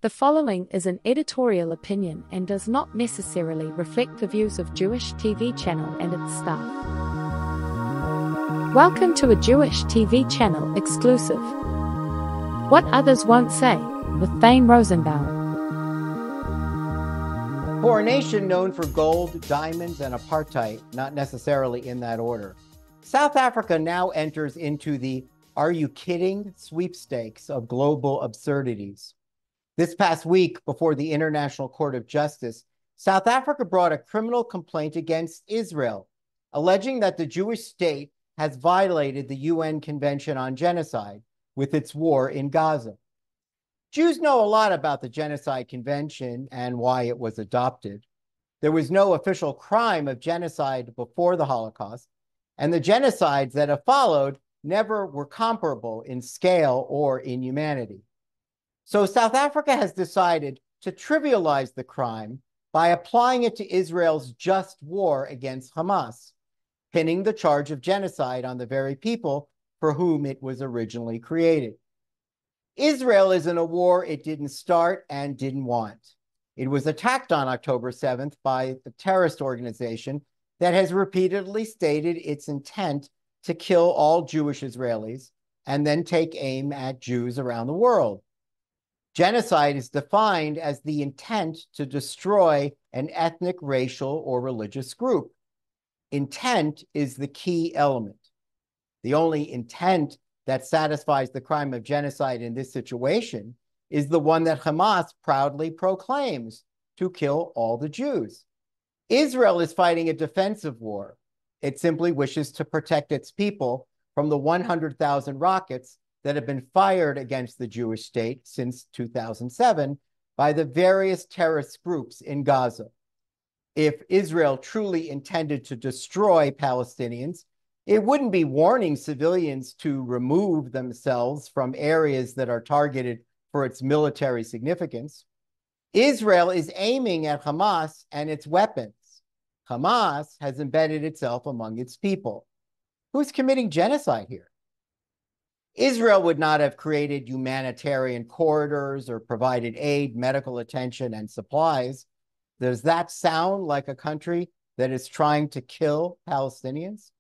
The following is an editorial opinion and does not necessarily reflect the views of Jewish TV channel and its staff. Welcome to a Jewish TV channel exclusive. What Others Won't Say, with Thane Rosenbaum. For a nation known for gold, diamonds, and apartheid, not necessarily in that order, South Africa now enters into the "are you kidding" sweepstakes of global absurdities. This past week, before the International Court of Justice, South Africa brought a criminal complaint against Israel, alleging that the Jewish state has violated the UN Convention on Genocide with its war in Gaza. Jews know a lot about the Genocide Convention and why it was adopted. There was no official crime of genocide before the Holocaust, and the genocides that have followed never were comparable in scale or in humanity. So South Africa has decided to trivialize the crime by applying it to Israel's just war against Hamas, pinning the charge of genocide on the very people for whom it was originally created. Israel is in a war it didn't start and didn't want. It was attacked on October 7th by a terrorist organization that has repeatedly stated its intent to kill all Jewish Israelis and then take aim at Jews around the world. Genocide is defined as the intent to destroy an ethnic, racial, or religious group. Intent is the key element. The only intent that satisfies the crime of genocide in this situation is the one that Hamas proudly proclaims: to kill all the Jews. Israel is fighting a defensive war. It simply wishes to protect its people from the 100,000 rockets that have been fired against the Jewish state since 2007 by the various terrorist groups in Gaza. If Israel truly intended to destroy Palestinians, it wouldn't be warning civilians to remove themselves from areas that are targeted for its military significance. Israel is aiming at Hamas and its weapons. Hamas has embedded itself among its people. Who's committing genocide here? Israel would not have created humanitarian corridors or provided aid, medical attention, and supplies. Does that sound like a country that is trying to kill Palestinians?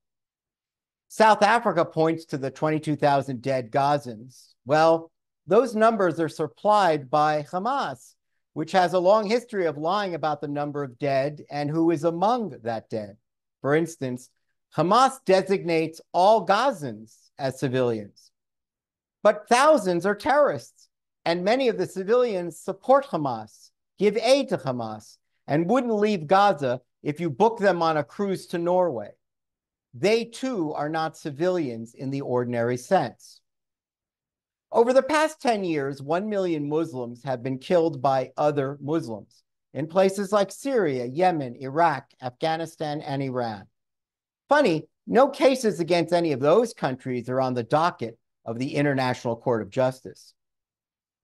South Africa points to the 22,000 dead Gazans. Well, those numbers are supplied by Hamas, which has a long history of lying about the number of dead and who is among that dead. For instance, Hamas designates all Gazans as civilians. But thousands are terrorists, and many of the civilians support Hamas, give aid to Hamas, and wouldn't leave Gaza if you book them on a cruise to Norway. They too are not civilians in the ordinary sense. Over the past 10 years, 1 million Muslims have been killed by other Muslims in places like Syria, Yemen, Iraq, Afghanistan, and Iran. Funny, no cases against any of those countries are on the docket of the International Court of Justice.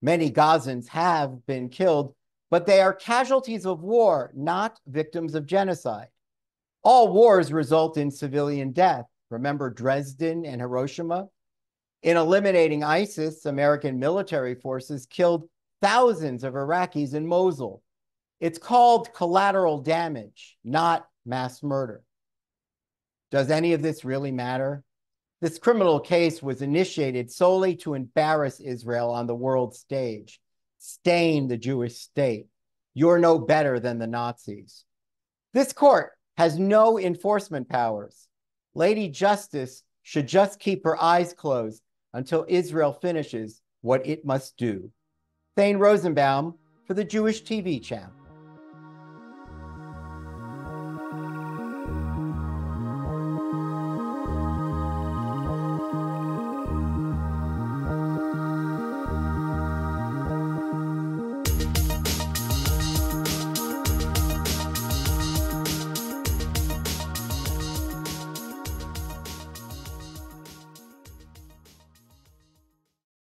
Many Gazans have been killed, but they are casualties of war, not victims of genocide. All wars result in civilian death. Remember Dresden and Hiroshima? In eliminating ISIS, American military forces killed thousands of Iraqis in Mosul. It's called collateral damage, not mass murder. Does any of this really matter? This criminal case was initiated solely to embarrass Israel on the world stage, stain the Jewish state. You're no better than the Nazis. This court has no enforcement powers. Lady Justice should just keep her eyes closed until Israel finishes what it must do. Thane Rosenbaum for the Jewish TV channel.